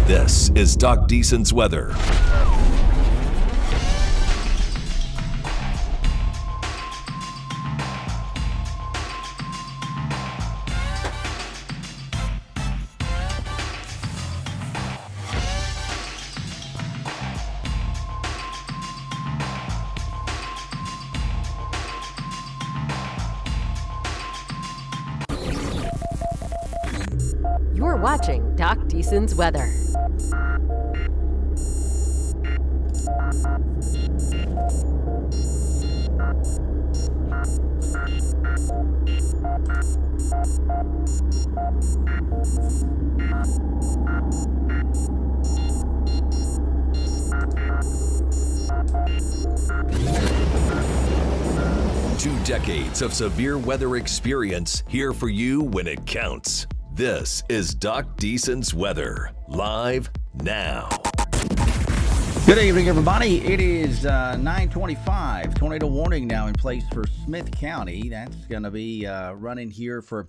This is Doc Deason's weather. You're watching Doc Deason's weather. 2 decades of severe weather experience here for you when it counts. This is Doc Deason's weather, live now. Good evening, everybody. It is 9:25. Tornado warning now in place for Smith County. That's going to be running here for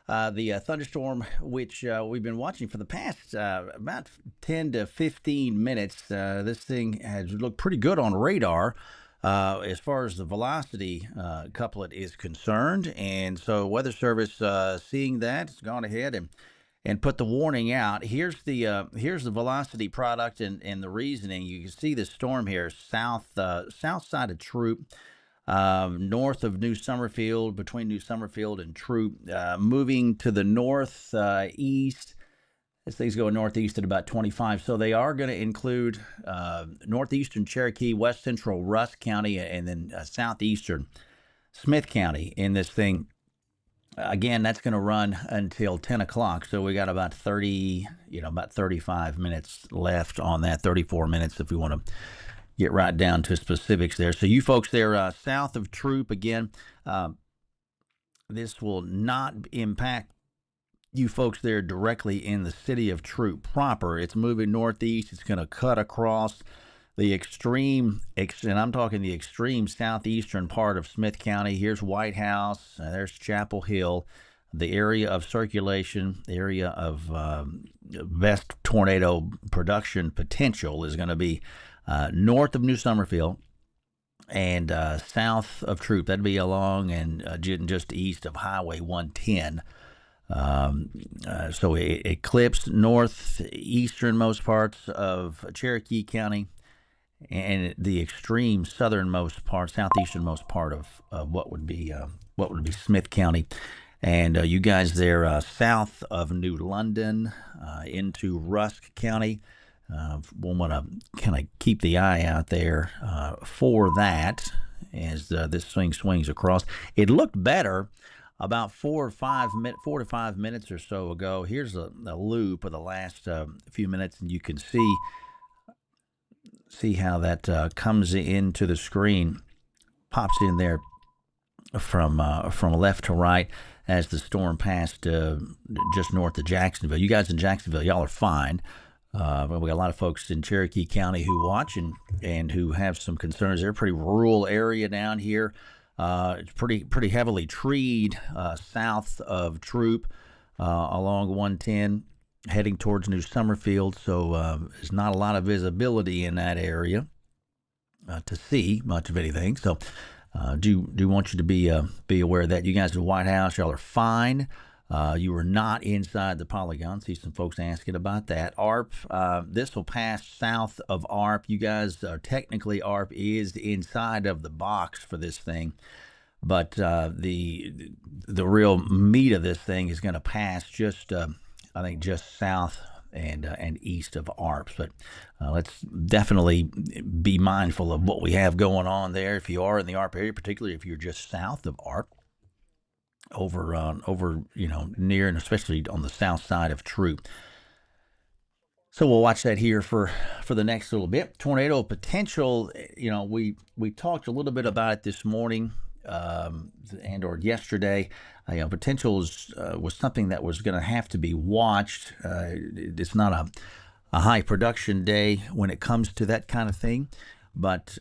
the thunderstorm, which we've been watching for the past about 10 to 15 minutes. This thing has looked pretty good on radar as far as the velocity couplet is concerned. And so Weather Service seeing that has gone ahead and put the warning out. Here's the velocity product and the reasoning. You can see the storm here, south side of Troop, north of New Summerfield, between New Summerfield and Troop, moving to the north east. This thing's going northeast at about 25. So they are going to include northeastern Cherokee, west central Rusk County, and then southeastern Smith County in this thing. Again, that's going to run until 10 o'clock. So we got about 35 minutes left on that, 34 minutes if we want to get right down to specifics there. So you folks there south of Troop, again, this will not impact you folks there directly in the city of Troop proper. It's moving northeast. It's going to cut across the extreme, and I'm talking the extreme southeastern part of Smith County. Here's White House. There's Chapel Hill. The area of circulation, the area of best tornado production potential is going to be north of New Summerfield and south of Troop. That'd be along and just east of Highway 110. So it clips northeasternmost parts of Cherokee County and the extreme southernmost part, southeasternmost part of what would be Smith County. And you guys there south of New London into Rusk County, we'll want to kind of keep the eye out there for that as this thing swings across. It looked better about 4 to 5 minutes or so ago. Here's a loop of the last few minutes, and you can see how that comes into the screen, pops in there from left to right as the storm passed just north of Jacksonville. You guys in Jacksonville, y'all are fine. We got a lot of folks in Cherokee County who watch and who have some concerns. They're a pretty rural area down here. It's pretty heavily treed south of Troop along 110 heading towards New Summerfield. So there's not a lot of visibility in that area to see much of anything. So do want you to be aware of that. You guys at the White House, y'all are fine. You were not inside the polygon. See some folks asking about that. ARP, this will pass south of ARP. You guys are technically, ARP is inside of the box for this thing, but the real meat of this thing is going to pass just I think just south and east of ARP. But let's definitely be mindful of what we have going on there. If you are in the ARP area, particularly if you're just south of ARP, over near and especially on the south side of Troop. So we'll watch that here for the next little bit. Tornado potential, we talked a little bit about it this morning and or yesterday. Potential was something that was going to have to be watched. It's not a high production day when it comes to that kind of thing, but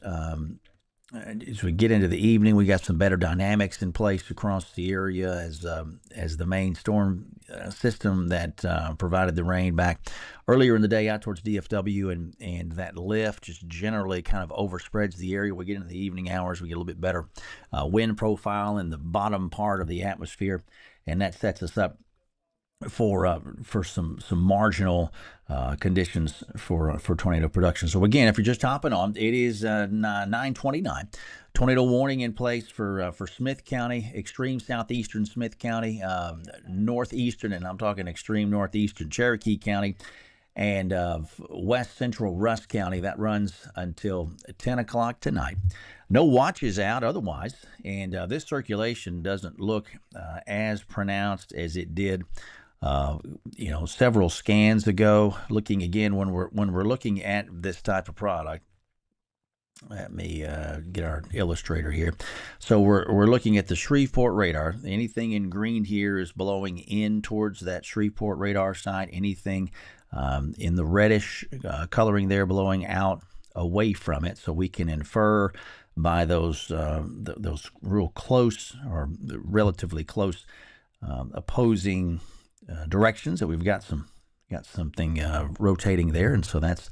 as we get into the evening, we got some better dynamics in place across the area as the main storm system that provided the rain back earlier in the day out towards DFW, and that lift just generally kind of overspreads the area. We get into the evening hours, we get a little bit better wind profile in the bottom part of the atmosphere, and that sets us up for some marginal conditions for tornado production. So again, if you're just hopping on, it is 9:29. Tornado warning in place for Smith County, extreme southeastern Smith County, northeastern, and I'm talking extreme northeastern Cherokee County, and west central Rusk County. That runs until 10 o'clock tonight. No watches out otherwise, and this circulation doesn't look as pronounced as it did several scans ago. Looking again, when we're looking at this type of product, let me get our illustrator here. So we're looking at the Shreveport radar. Anything in green here is blowing in towards that Shreveport radar site. Anything in the reddish coloring there blowing out away from it. So we can infer by those real close or relatively close opposing directions that we've got something rotating there, and so that's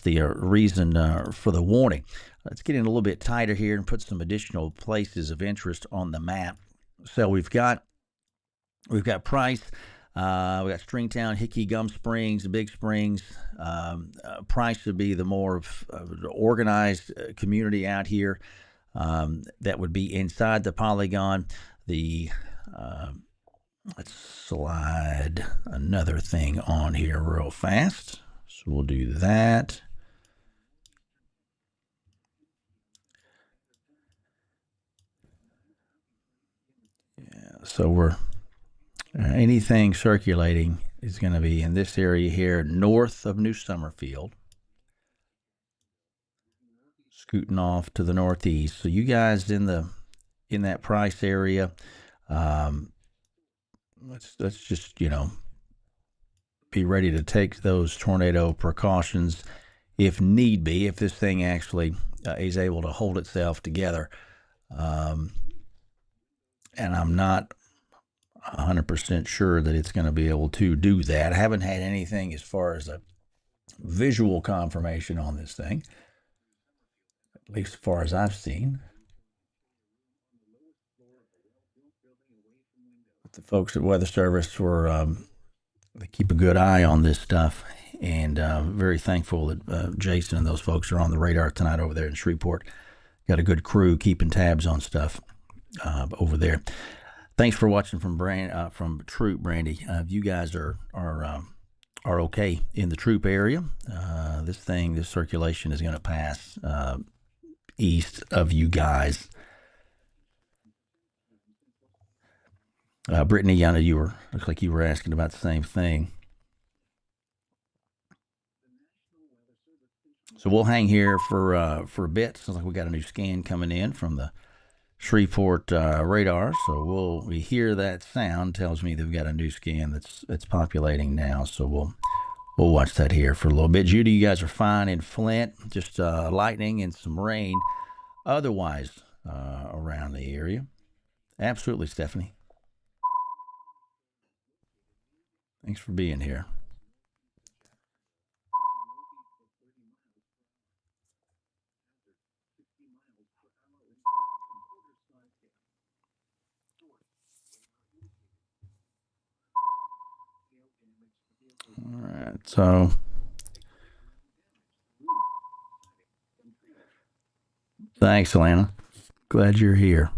the reason for the warning. Let's get in a little bit tighter here and put some additional places of interest on the map. So we've got Price, we got Stringtown, Hickey, Gum Springs, Big Springs. Price would be the more organized community out here that would be inside the polygon. Let's slide another thing on here real fast. So we'll do that. Yeah, so we're anything circulating is going to be in this area here north of New Summerfield, scooting off to the northeast. So you guys in that Price area, let's just be ready to take those tornado precautions if need be, if this thing actually is able to hold itself together. And I'm not 100% sure that it's going to be able to do that. I haven't had anything as far as a visual confirmation on this thing, at least as far as I've seen. But the folks at Weather Service they keep a good eye on this stuff, and very thankful that Jason and those folks are on the radar tonight over there in Shreveport. Got a good crew keeping tabs on stuff over there. Thanks for watching from Troop, Brandy. If you guys are okay in the Troop area, this circulation is going to pass east of you guys. Brittany, I know looks like you were asking about the same thing. So we'll hang here for a bit. Sounds like we got a new scan coming in from the Shreveport radar. So we hear that sound, tells me they've got a new scan that's populating now. So we'll watch that here for a little bit. Judy, you guys are fine in Flint, just lightning and some rain. Otherwise, around the area, absolutely, Stephanie. Thanks for being here. All right, so thanks, Alana. Glad you're here.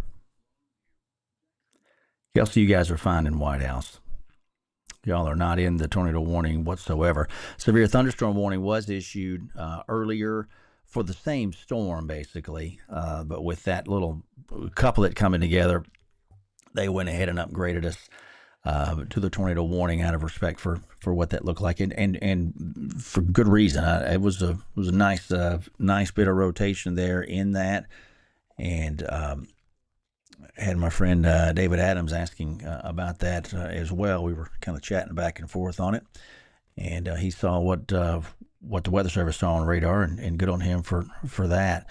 Kelsey, you guys are fine in White House. Y'all are not in the tornado warning whatsoever. Severe thunderstorm warning was issued earlier for the same storm, basically. But with that little couplet coming together, they went ahead and upgraded us to the tornado warning out of respect for what that looked like, and for good reason. It was a nice bit of rotation there in that, and had my friend David Adams asking about that as well. We were kind of chatting back and forth on it, and he saw what the Weather Service saw on radar, and good on him for that.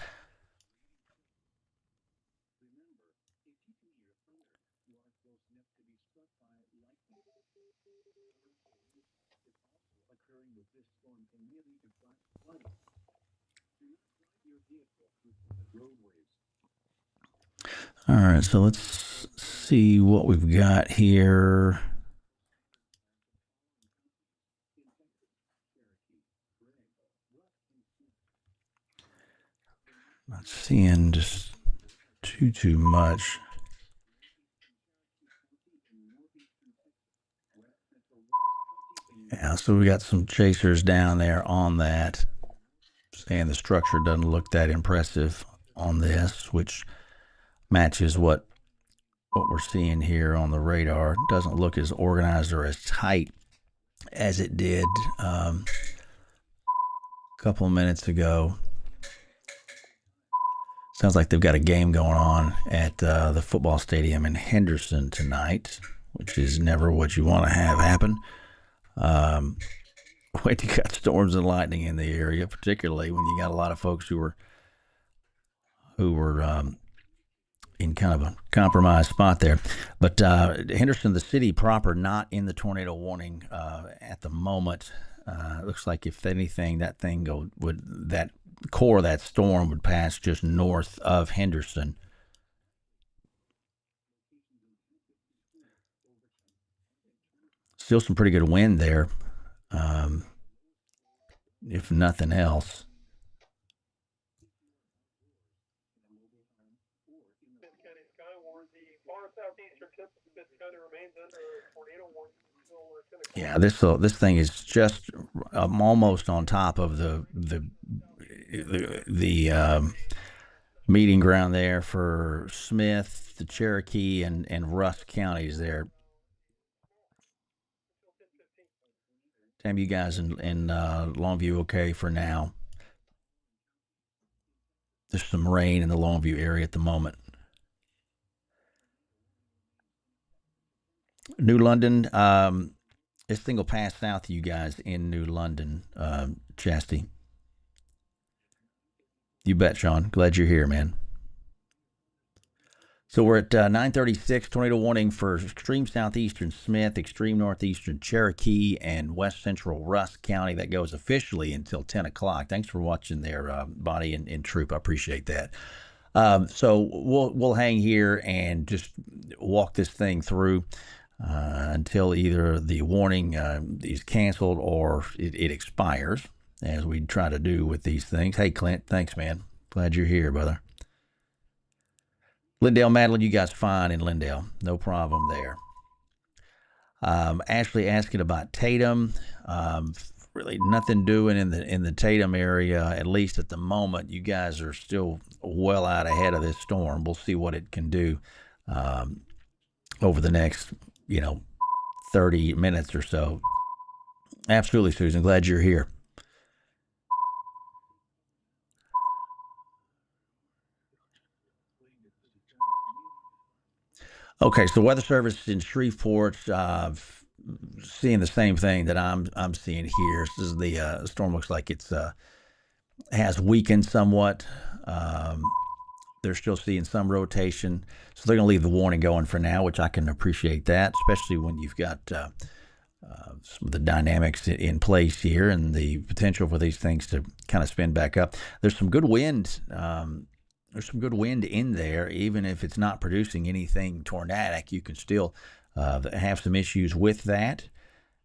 All right, so let's see what we've got here. Not seeing just too much. Yeah, so we got some chasers down there on that, saying the structure doesn't look that impressive on this, which matches what we're seeing here on the radar. It doesn't look as organized or as tight as it did a couple of minutes ago. Sounds like they've got a game going on at the football stadium in Henderson tonight, which is never what you want to have happen. Wait, you got storms and lightning in the area, particularly when you got a lot of folks who were in kind of a compromised spot there. But Henderson, the city proper, not in the tornado warning at the moment. It looks like if anything, that core of that storm would pass just north of Henderson. Still some pretty good wind there, if nothing else. Yeah, this thing is just almost on top of the meeting ground there for Smith, the Cherokee, and Rusk counties there. Tam, you guys in Longview okay for now? There's some rain in the Longview area at the moment. New London, this thing will pass south of you guys in New London, Chastity. You bet, Sean. Glad you're here, man. So we're at 9:36. Tornado warning for extreme southeastern Smith, extreme northeastern Cherokee, and west central Rusk County. That goes officially until 10 o'clock. Thanks for watching there, Bonnie and Troop. I appreciate that. So we'll hang here and just walk this thing through until either the warning is canceled or it expires, as we try to do with these things. Hey, Clint, thanks, man. Glad you're here, brother. Lindale, Madeline, you guys fine in Lindale. No problem there. Ashley asking about Tatum. Really nothing doing in the Tatum area, at least at the moment. You guys are still well out ahead of this storm. We'll see what it can do over the next, 30 minutes or so. Absolutely, Susan. Glad you're here. Okay, so Weather Service in Shreveport, seeing the same thing that I'm seeing here. This is the storm looks like it's has weakened somewhat. They're still seeing some rotation, so they're going to leave the warning going for now, which I can appreciate that, especially when you've got some of the dynamics in place here and the potential for these things to kind of spin back up. There's some good wind. There's some good wind in there, even if it's not producing anything tornadic. You can still have some issues with that.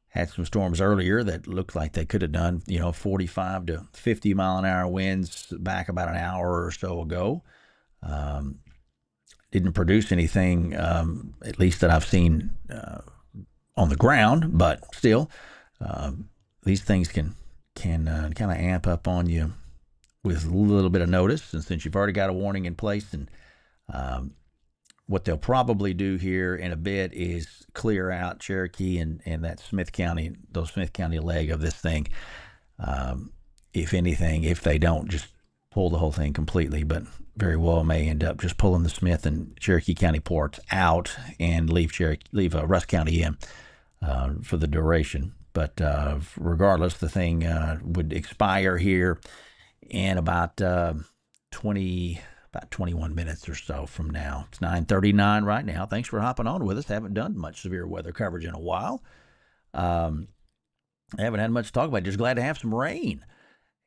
Had some storms earlier that looked like they could have done, 45 to 50 mile an hour winds back about an hour or so ago. Didn't produce anything, at least that I've seen on the ground, but still, these things can kind of amp up on you with a little bit of notice. And since you've already got a warning in place, and what they'll probably do here in a bit is clear out Cherokee and that Smith County leg of this thing. If anything, if they don't just pull the whole thing completely, but very well may end up just pulling the Smith and Cherokee County ports out and leave Rusk County in for the duration. But regardless, the thing would expire here in about 20 about 21 minutes or so from now. It's 9:39 right now. Thanks for hopping on with us. Haven't done much severe weather coverage in a while. I haven't had much to talk about. Just glad to have some rain,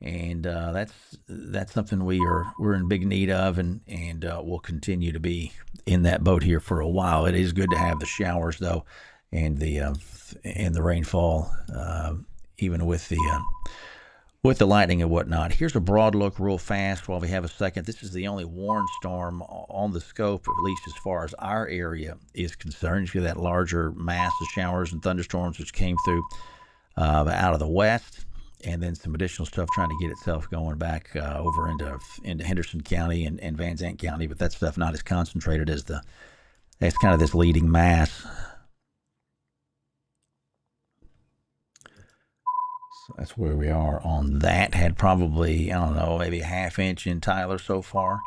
and that's something we're in big need of, and we'll continue to be in that boat here for a while. It is good to have the showers though, and the rainfall, even with the lightning and whatnot. Here's a broad look real fast while we have a second. This is the only warned storm on the scope, at least as far as our area is concerned. You see that larger mass of showers and thunderstorms which came through out of the west, and then some additional stuff trying to get itself going back over into Henderson County and Van Zandt County, but that stuff not as concentrated as that's kind of this leading mass. So that's where we are on that. Had probably, I don't know, maybe a half inch in Tyler so far.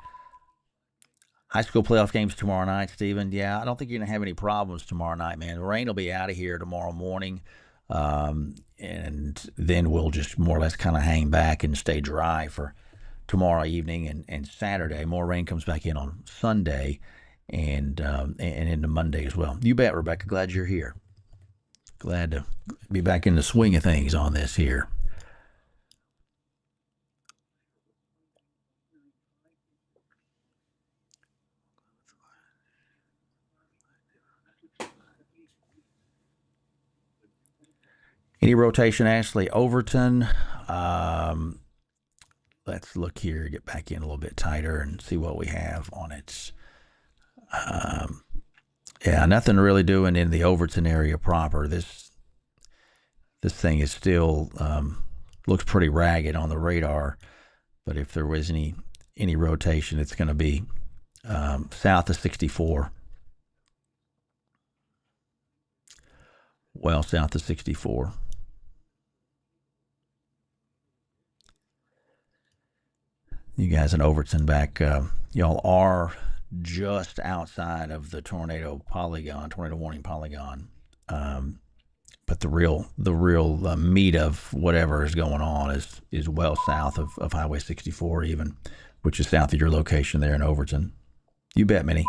High school playoff games tomorrow night, Stephen. Yeah, I don't think you're going to have any problems tomorrow night, man. The rain will be out of here tomorrow morning, and then we'll just more or less kind of hang back and stay dry for tomorrow evening and Saturday. More rain comes back in on Sunday and into Monday as well. You bet, Rebecca. Glad you're here. Glad to be back in the swing of things on this here. Any rotation, Ashley Overton? Let's look here, get back in a little bit tighter and see what we have on it. Yeah, nothing really doing in the Overton area proper. This thing is still looks pretty ragged on the radar, but if there was any rotation, it's going to be south of 64. Well, south of 64. You guys in Overton back, y'all are just outside of the tornado warning polygon. But the real meat of whatever is going on is well south of Highway 64 even, which is south of your location there in Overton. You bet, Minnie.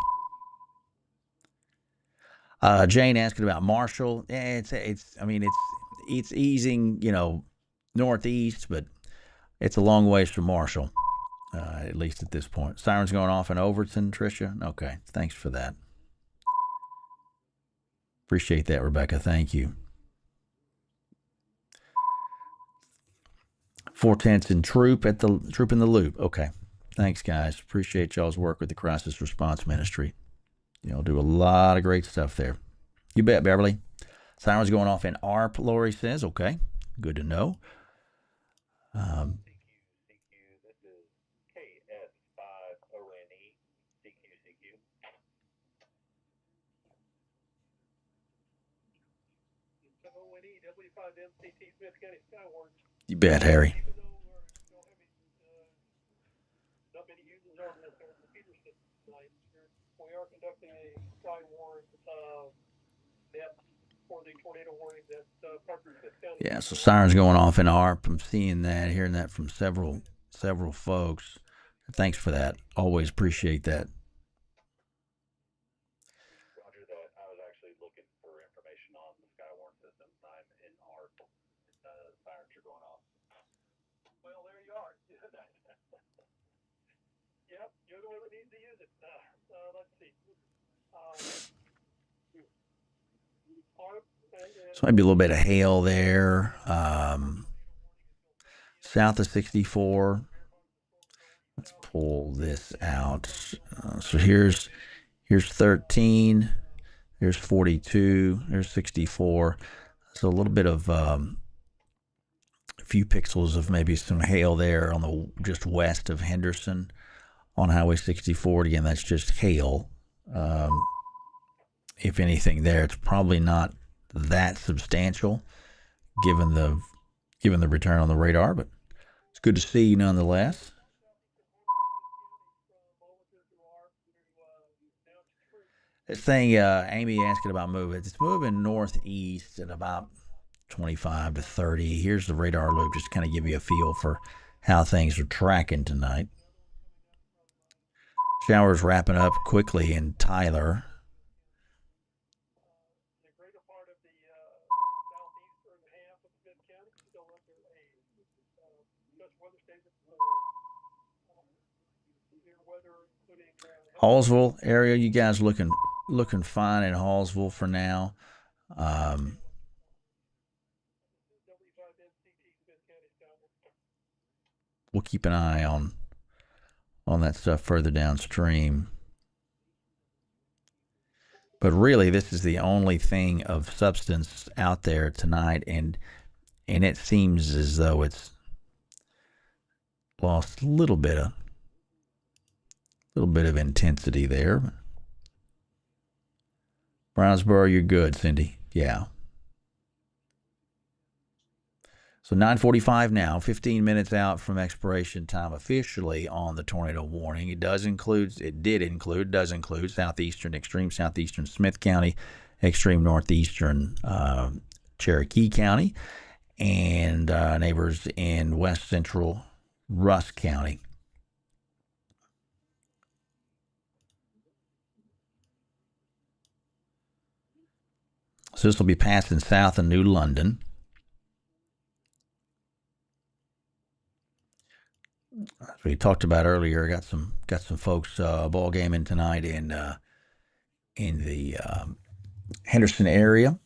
Jane asking about Marshall. Yeah, it's easing, northeast, but it's a long ways from Marshall. At least at this point. Sirens going off in Overton, Tricia? Okay, thanks for that. Appreciate that, Rebecca. Thank you. 4/10 in troop in the loop. Okay, thanks, guys. Appreciate y'all's work with the Crisis Response Ministry. Y'all do a lot of great stuff there. You bet, Beverly. Sirens going off in ARP, Lori says. Okay, good to know. You bet, Harry. Yeah, so sirens going off in ARP. I'm seeing that, hearing that from several folks. Thanks for that. Always appreciate that. Roger that. I was actually looking for information on the Skywarn system. I'm in ARP. Sirens are going off. Well, there you are. Yep, you're the one that needs to use it. Let's see. So maybe a little bit of hail there. South of 64. Let's pull this out. So here's 13. There's 42. There's 64. So a little bit of a few pixels of maybe some hail there on the just west of Henderson on Highway 64. Again, that's just hail. If anything there, it's probably not that substantial given the return on the radar, but it's good to see nonetheless. This thing, Amy asking about moving. It's moving northeast at about 25 to 30. Here's the radar loop, just to kind of give you a feel for how things are tracking tonight. Showers wrapping up quickly in Tyler. Hallsville area, you guys looking fine in Hallsville for now. We'll keep an eye on that stuff further downstream. But really, this is the only thing of substance out there tonight, and it seems as though it's lost a little bit of intensity there. Brownsboro, you're good, Cindy. Yeah. So 9:45 now, 15 minutes out from expiration time officially on the tornado warning. It does include southeastern, extreme southeastern Smith County, extreme northeastern Cherokee County, and neighbors in west central Rusk County. So this will be passing south of New London. As we talked about earlier, got some folks ball gaming tonight in the Henderson area.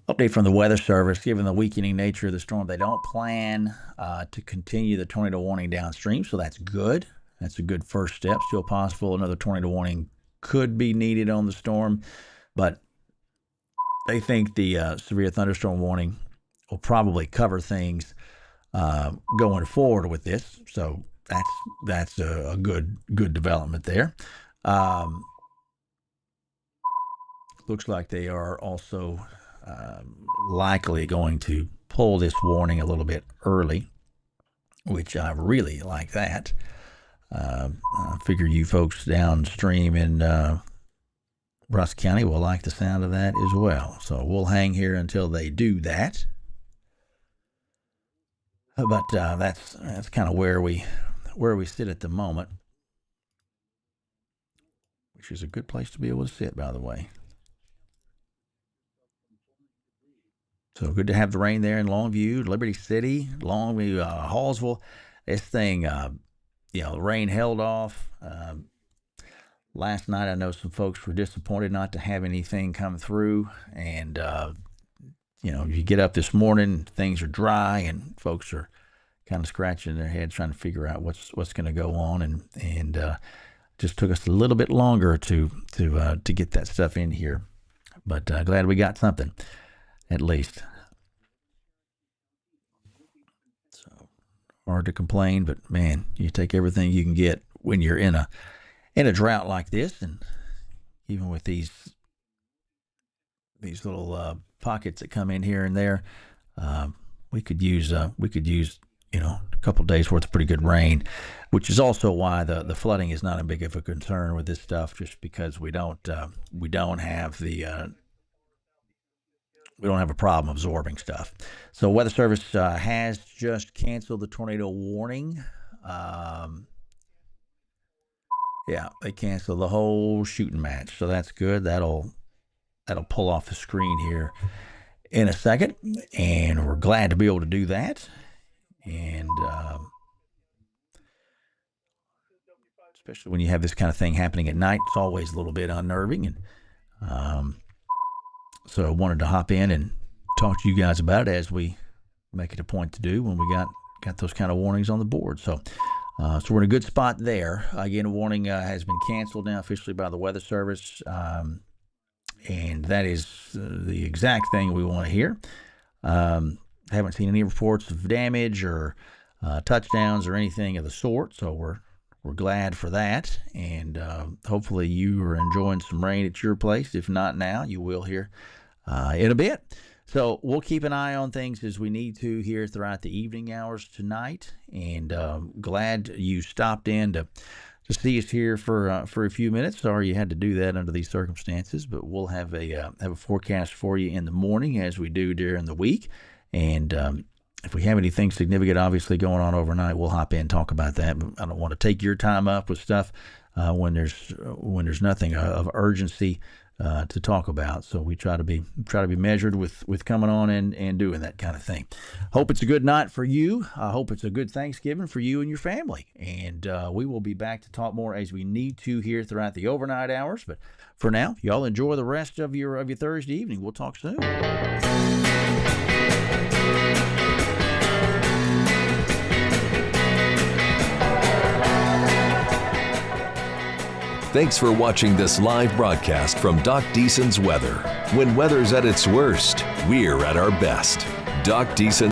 Update from the Weather Service: given the weakening nature of the storm, they don't plan to continue the tornado warning downstream, so that's good. That's a good first step. Still possible another tornado warning could be needed on the storm, but they think the severe thunderstorm warning will probably cover things going forward with this. So that's a good development there. Looks like they are also likely going to pull this warning a little bit early, which I really like that. I figure you folks downstream in Rusk County will like the sound of that as well. So we'll hang here until they do that. But that's kind of where we sit at the moment, which is a good place to be able to sit, by the way. So good to have the rain there in Longview, Liberty City, Longview, Hallsville. This thing, the rain held off. Last night, I know some folks were disappointed not to have anything come through, and you get up this morning, things are dry, and folks are kind of scratching their heads trying to figure out what's going to go on, and just took us a little bit longer to get that stuff in here, but glad we got something at least. So hard to complain, but man, you take everything you can get when you're in a drought like this, and even with these little pockets that come in here and there, we could use a couple of days worth of pretty good rain, which is also why the flooding is not a big of a concern with this stuff, just because we don't have a problem absorbing stuff. So Weather Service has just canceled the tornado warning. They canceled the whole shooting match, so that's good. That'll pull off the screen here in a second, and we're glad to be able to do that. And especially when you have this kind of thing happening at night, it's always a little bit unnerving. And so I wanted to hop in and talk to you guys about it, as we make it a point to do when we got those kind of warnings on the board. So we're in a good spot there. Again, a warning has been canceled now officially by the Weather Service, and that is the exact thing we want to hear. Haven't seen any reports of damage or touchdowns or anything of the sort, so we're glad for that. And hopefully you are enjoying some rain at your place. If not now, you will here in a bit. So we'll keep an eye on things as we need to here throughout the evening hours tonight. And glad you stopped in to see us here for a few minutes. Sorry you had to do that under these circumstances, but we'll have a forecast for you in the morning, as we do during the week. And If we have anything significant, obviously, going on overnight, we'll hop in and talk about that. But I don't want to take your time up with stuff when there's nothing of urgency to talk about. So we try to be measured with coming on and doing that kind of thing. Hope it's a good night for you. I hope it's a good Thanksgiving for you and your family. And we will be back to talk more as we need to here throughout the overnight hours. But for now, y'all enjoy the rest of your Thursday evening. We'll talk soon. Thanks for watching this live broadcast from Doc Deason's Weather. When weather's at its worst, we're at our best. Doc Deason.